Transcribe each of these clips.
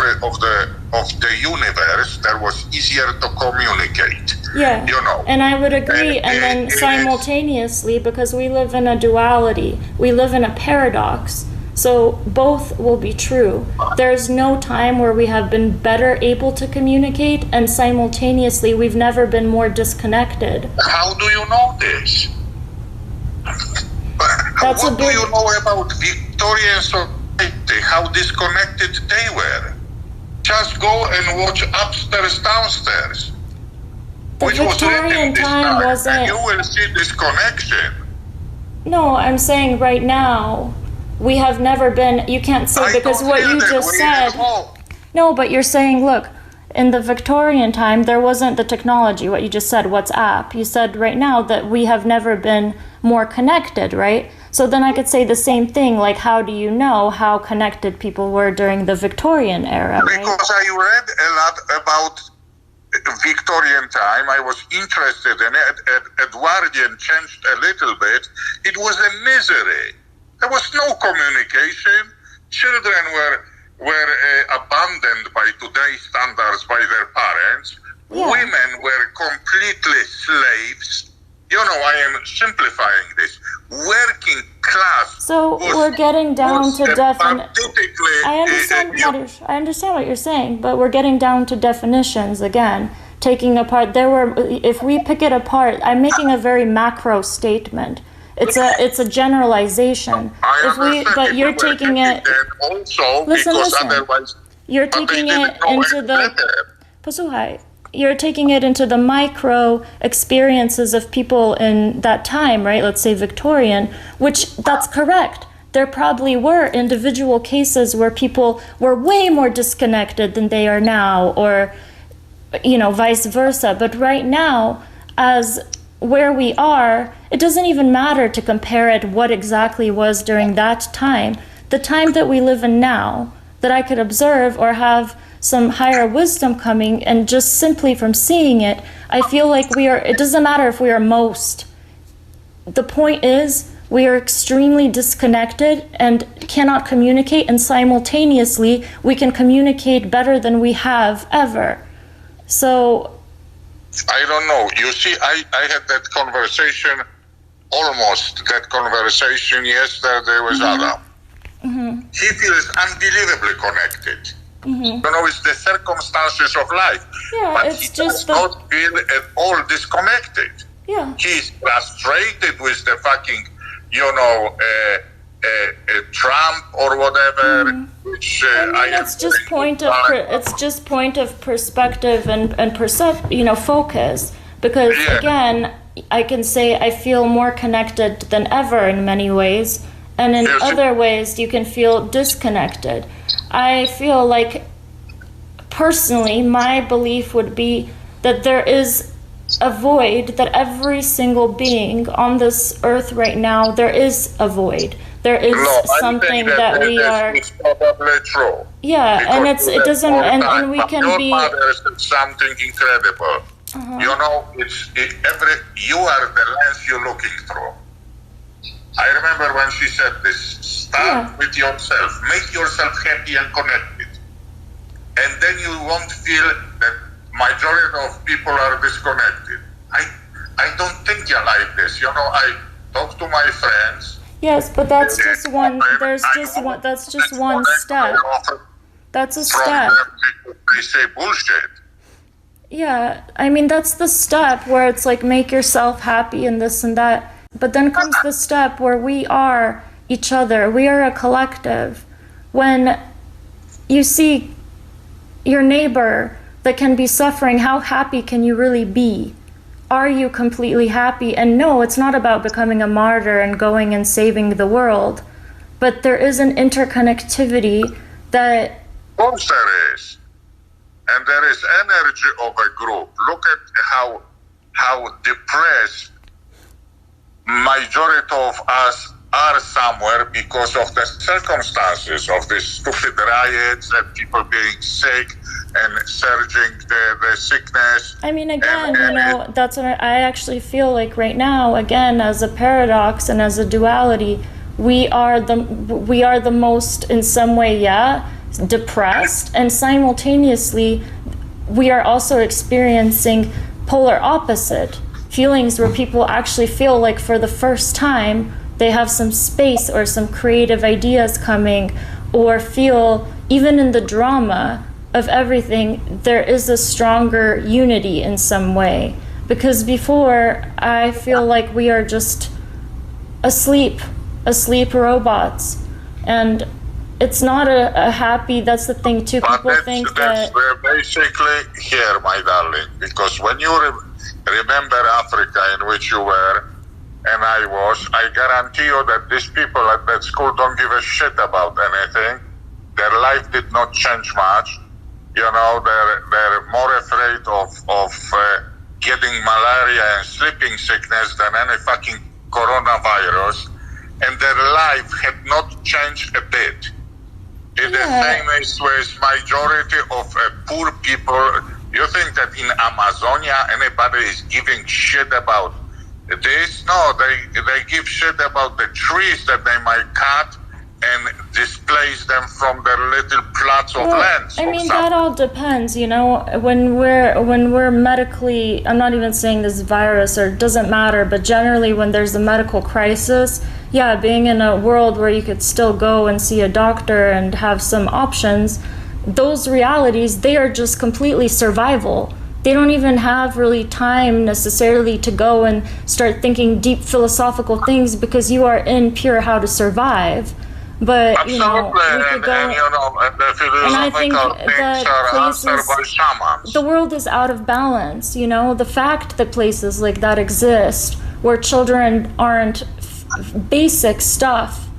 history of the universe, that was easier to communicate. Yeah, you know. And I would agree. And then simultaneously, because we live in a duality, we live in a paradox. So both will be true. There's no time where we have been better able to communicate, and simultaneously we've never been more disconnected. How do you know this? What do you know about Victorian society, how disconnected they were? Just go and watch Upstairs, Downstairs. The Victorian time wasn't... And you will see this connection. No, I'm saying right now, we have never been... You can't say, because what you just said... No, but you're saying, look, in the Victorian time, there wasn't the technology, what you just said, WhatsApp. You said right now that we have never been more connected, right? So then I could say the same thing, like how do you know how connected people were during the Victorian era, right? Because I read a lot about Victorian time. I was interested in it. Edwardian changed a little bit. It was a misery. There was no communication. Children were abandoned by today's standards by their parents. Yeah. Women were completely slaves. You know, I am simplifying this. Working class. So we're getting down to I understand, Mariusz, I understand what you're saying, but we're getting down to definitions again. Taking apart, if we pick it apart, I'm making a very macro statement. It's a generalization. But you're taking it. Also, listen. Otherwise, you're taking it into the. Posłuchaj. You're taking it into the micro experiences of people in that time, right? Let's say Victorian, which that's correct. There probably were individual cases where people were way more disconnected than they are now, or, you know, vice versa. But right now, as where we are, it doesn't even matter to compare it what exactly was during that time. The time that we live in now, that I could observe or have some higher wisdom coming, and just simply from seeing it, I feel like it doesn't matter if we are most. The point is, we are extremely disconnected and cannot communicate, and simultaneously, we can communicate better than we have ever. So... I don't know. You see, I had that conversation yesterday with Adam. Mm-hmm. He feels unbelievably connected. Mm-hmm. You know, it's the circumstances of life. Yeah, but it's he just does not feel at all disconnected. Yeah. He's frustrated with the fucking, you know, Trump or whatever. Mm-hmm. Which it's just point of perspective and focus. Because again, I can say I feel more connected than ever in many ways, and in other ways you can feel disconnected. I feel like, personally, my belief would be that there is a void, that every single being on this earth right now, there is a void. There is something that we are. It's probably true. Yeah, because it doesn't, and we can be. Something incredible. Uh-huh. You know, you are the lens you're looking through. I remember when she said this, start with yourself, make yourself happy and connected. And then you won't feel that majority of people are disconnected. I don't think you're like this. You know, I talk to my friends. Yes, but that's just one, that's just one step. That's a step. They say bullshit. Yeah, I mean, that's the step where it's like, make yourself happy and this and that. But then comes the step where we are each other. We are a collective. When you see your neighbor that can be suffering, how happy can you really be? Are you completely happy? And no, it's not about becoming a martyr and going and saving the world. But there is an interconnectivity that... Of course there is. And there is energy of a group. Look at how depressed majority of us are somewhere because of the circumstances of these stupid riots and people being sick and surging the sickness. I mean, again, that's what I actually feel like right now, again, as a paradox and as a duality, we are the most, in some way, depressed, and simultaneously we are also experiencing polar opposite feelings where people actually feel like for the first time they have some space or some creative ideas coming, or feel even in the drama of everything there is a stronger unity in some way. Because before, I feel like we are just asleep robots, and it's not a happy. That's the thing too. People think that we're basically here, my darling, because when you remember Africa, in which you were and I was, I guarantee you that these people at that school don't give a shit about anything. Their life did not change much. You know, they're more afraid of getting malaria and sleeping sickness than any fucking coronavirus, and their life had not changed a bit. It's the same as with majority of poor people. You think that in Amazonia anybody is giving shit about this? No, they give shit about the trees that they might cut and displace them from their little plots of land. I mean, that all depends, you know. When we're medically, I'm not even saying this virus or it doesn't matter, but generally when there's a medical crisis, yeah, being in a world where you could still go and see a doctor and have some options, those realities, they are just completely survival. They don't even have really time necessarily to go and start thinking deep philosophical things, because you are in pure how to survive. But absolutely, you know, we could go, and I think that places, the world is out of balance. You know, the fact that places like that exist, where children aren't basic stuff,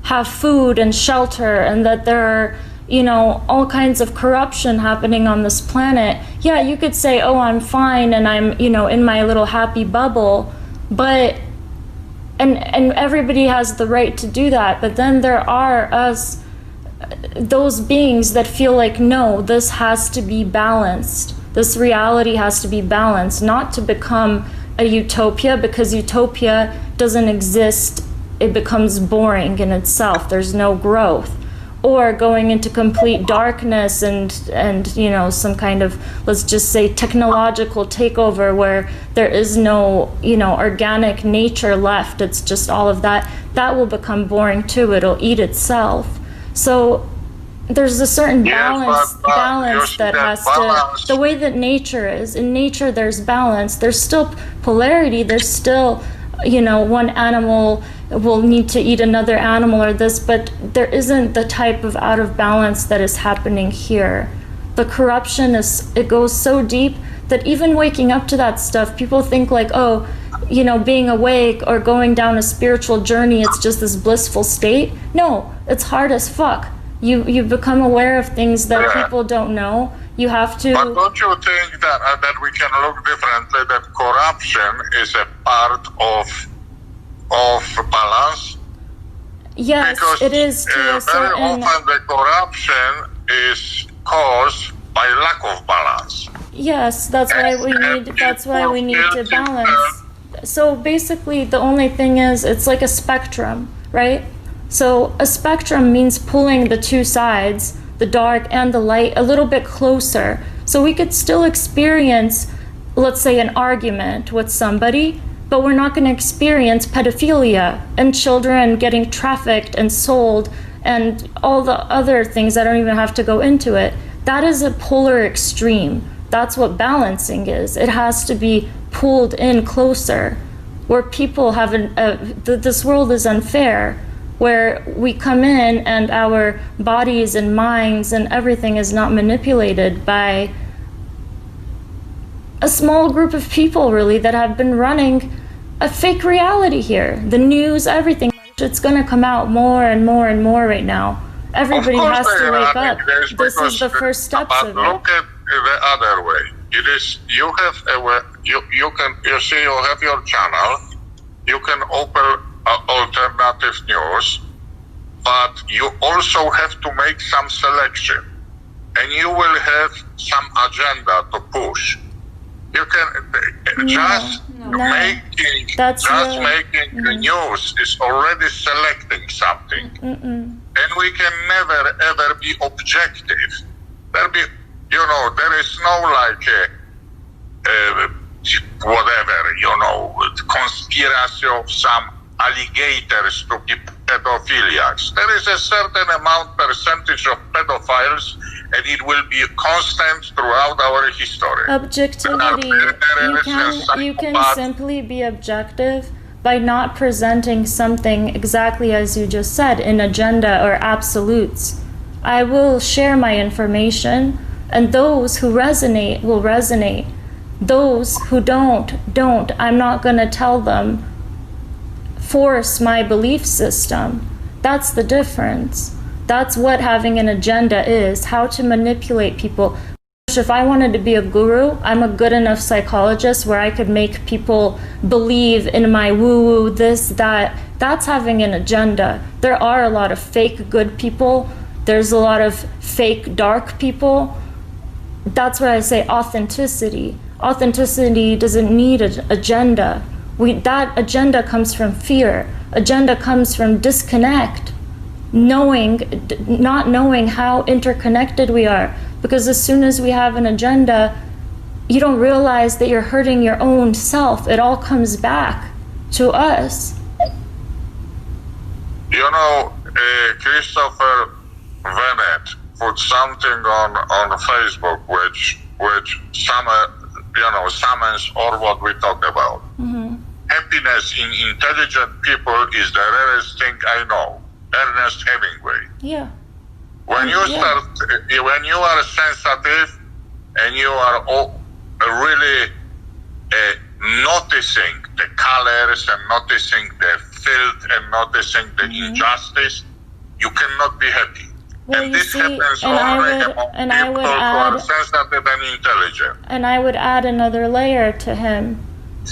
have food and shelter, and that there are, you know, all kinds of corruption happening on this planet. Yeah, you could say, oh, I'm fine and I'm, you know, in my little happy bubble, but and everybody has the right to do that. But then there are those beings that feel like, no, this has to be balanced. This reality has to be balanced, not to become a utopia, because utopia doesn't exist. It becomes boring in itself. There's no growth. Or going into complete darkness and you know, some kind of, let's just say, technological takeover where there is no, you know, organic nature left. It's just all of that. That will become boring too. It'll eat itself. So there's a certain balance that has to, the way that nature is. In nature there's balance. There's still polarity. There's still, you know, one animal will need to eat another animal or this, but there isn't the type of out of balance that is happening here. The corruption it goes so deep that even waking up to that stuff, people think like, oh, you know, being awake or going down a spiritual journey, it's just this blissful state. No, it's hard as fuck. You become aware of things that people don't know. You have to. But don't you think that we can look differently? That corruption is a part of balance? Yes, because it is to a certain. Very often the corruption is caused by lack of balance. Yes, that's why we need to balance. So basically, the only thing is, it's like a spectrum, right? So a spectrum means pulling the two sides, the dark and the light, a little bit closer. So we could still experience, let's say, an argument with somebody, but we're not going to experience pedophilia and children getting trafficked and sold and all the other things. I don't even have to go into it. That is a polar extreme. That's what balancing is. It has to be pulled in closer, where people have this world is unfair, where we come in and our bodies and minds and everything is not manipulated by a small group of people, really, that have been running a fake reality here. The news, everything, it's going to come out more and more and more right now. Everybody has to wake up. This is the first steps of it. Look at the other way. It is, you have you have your channel. You can open alternative news, but you also have to make some selection, and you will have some agenda to push. You can making the news is already selecting something. and we can never ever be objective. There is no like whatever, conspiracy of some alligators to be pedophiliacs. There is a certain percentage of pedophiles, and it will be constant throughout our history. Objectivity. You can simply be objective by not presenting something exactly as you just said, an agenda or absolutes. I will share my information, and those who resonate will resonate. Those who don't. I'm not going to tell them, force my belief system. That's the difference. That's what having an agenda is, how to manipulate people. If I wanted to be a guru, I'm a good enough psychologist where I could make people believe in my woo-woo, this, that. That's having an agenda. There are a lot of fake good people. There's a lot of fake dark people. That's why I say authenticity. Authenticity doesn't need an agenda. That agenda comes from fear. Agenda comes from disconnect. Not knowing how interconnected we are. Because as soon as we have an agenda, you don't realize that you're hurting your own self. It all comes back to us. Christopher Bennett put something on Facebook which summons all what we talk about. Mm-hmm. Happiness in intelligent people is the rarest thing I know. Ernest Hemingway. Yeah. When you are sensitive and you are really noticing the colors and noticing the filth and noticing the injustice, you cannot be happy. Well, and this happens only among people who are sensitive and intelligent. And I would add another layer to him.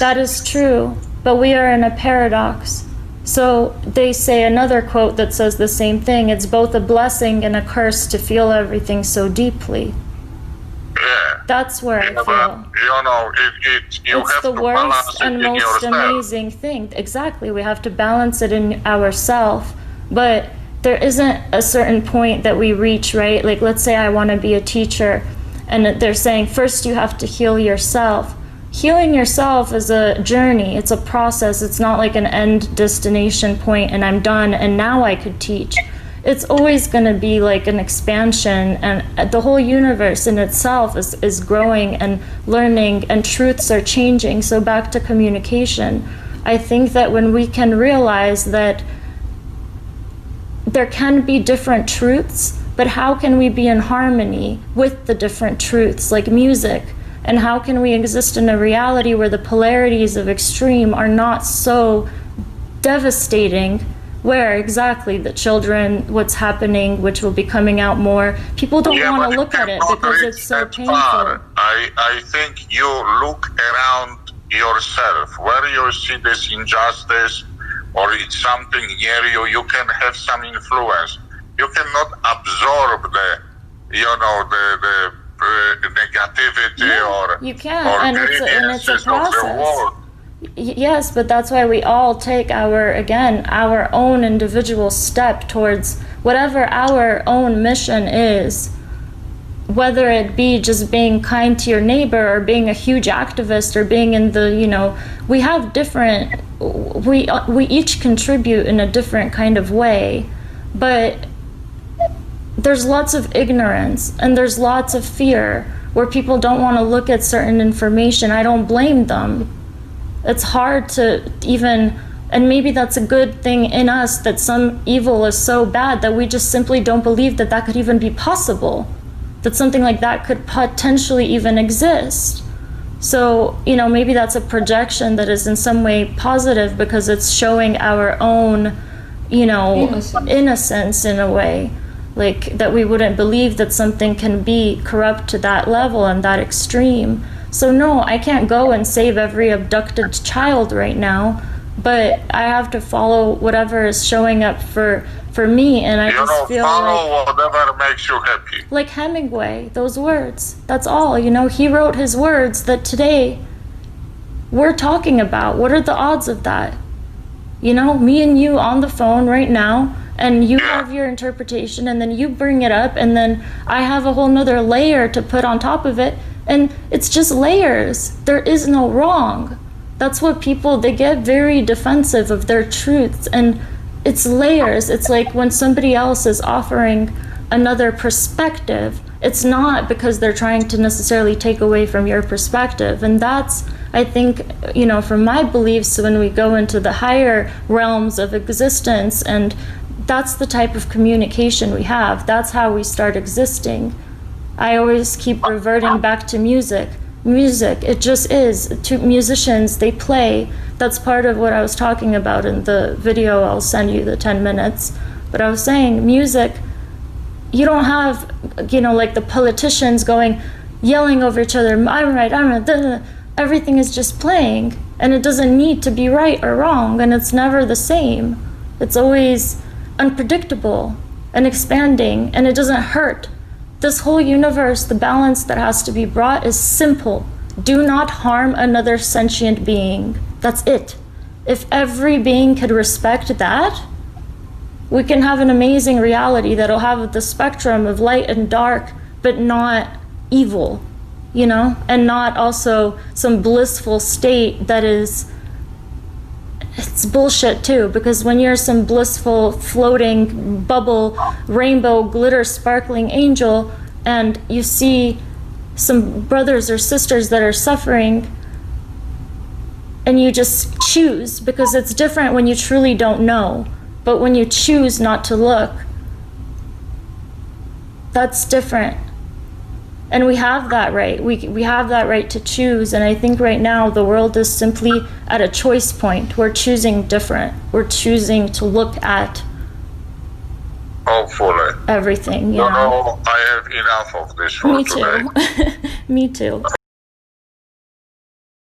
That is true, but we are in a paradox. So they say another quote that says the same thing. It's both a blessing and a curse to feel everything so deeply. Yeah. That's where I feel. It's the worst and most amazing thing. Exactly. We have to balance it in ourselves. But there isn't a certain point that we reach, right? Like, let's say I want to be a teacher, and they're saying first you have to heal yourself. Healing yourself is a journey. It's a process. It's not like an end destination point and I'm done and now I could teach. It's always going to be like an expansion, and the whole universe in itself is growing and learning, and truths are changing. So back to communication, I think that when we can realize that there can be different truths, but how can we be in harmony with the different truths, like music? And how can we exist in a reality where the polarities of extreme are not so devastating, where exactly the children, what's happening, which will be coming out more, people don't want to look at it because it's so painful. I think you look around yourself, where you see this injustice or it's something near you, you can have some influence. You cannot absorb the negativity or you can, and it's a process. Yes, but that's why we all take our own individual step towards whatever our own mission is, whether it be just being kind to your neighbor or being a huge activist or being in the, we have different, we each contribute in a different kind of way, but there's lots of ignorance and there's lots of fear where people don't want to look at certain information. I don't blame them. It's hard to even, and maybe that's a good thing in us, that some evil is so bad that we just simply don't believe that that could even be possible, that something like that could potentially even exist. So, maybe that's a projection that is in some way positive because it's showing our own, innocence in a way. Like, that we wouldn't believe that something can be corrupt to that level and that extreme. So no, I can't go and save every abducted child right now, but I have to follow whatever is showing up for me, and I just feel follow whatever makes you happy. Like Hemingway, those words, that's all, he wrote his words that today we're talking about. What are the odds of that? Me and you on the phone right now, and you have your interpretation, and then you bring it up, and then I have a whole nother layer to put on top of it, and it's just layers. There is no wrong. That's what people, they get very defensive of their truths, and it's layers. It's like when somebody else is offering another perspective, it's not because they're trying to necessarily take away from your perspective. And that's, I think, you know, from my beliefs, when we go into the higher realms of existence, and that's the type of communication we have. That's how we start existing. I always keep reverting back to music. Music, it just is. To musicians, they play. That's part of what I was talking about in the video. I'll send you the 10 minutes. But I was saying, music, you don't have, you know, like the politicians going, yelling over each other, I'm right, I'm right. Everything is just playing, and it doesn't need to be right or wrong, and it's never the same. It's always unpredictable and expanding, and it doesn't hurt. This whole universe, the balance that has to be brought is simple. Do not harm another sentient being. That's it. If every being could respect that, we can have an amazing reality that'll have the spectrum of light and dark, but not evil, you know? And not also some blissful state that is, it's bullshit too, because when you're some blissful, floating, bubble, rainbow, glitter, sparkling angel, and you see some brothers or sisters that are suffering, and you just choose, because it's different when you truly don't know, but when you choose not to look, that's different. And we have that right. We have that right to choose. And I think right now the world is simply at a choice point. We're choosing different. We're choosing to look at hopefully everything. You know, I have enough of this for today. Me too. Me too.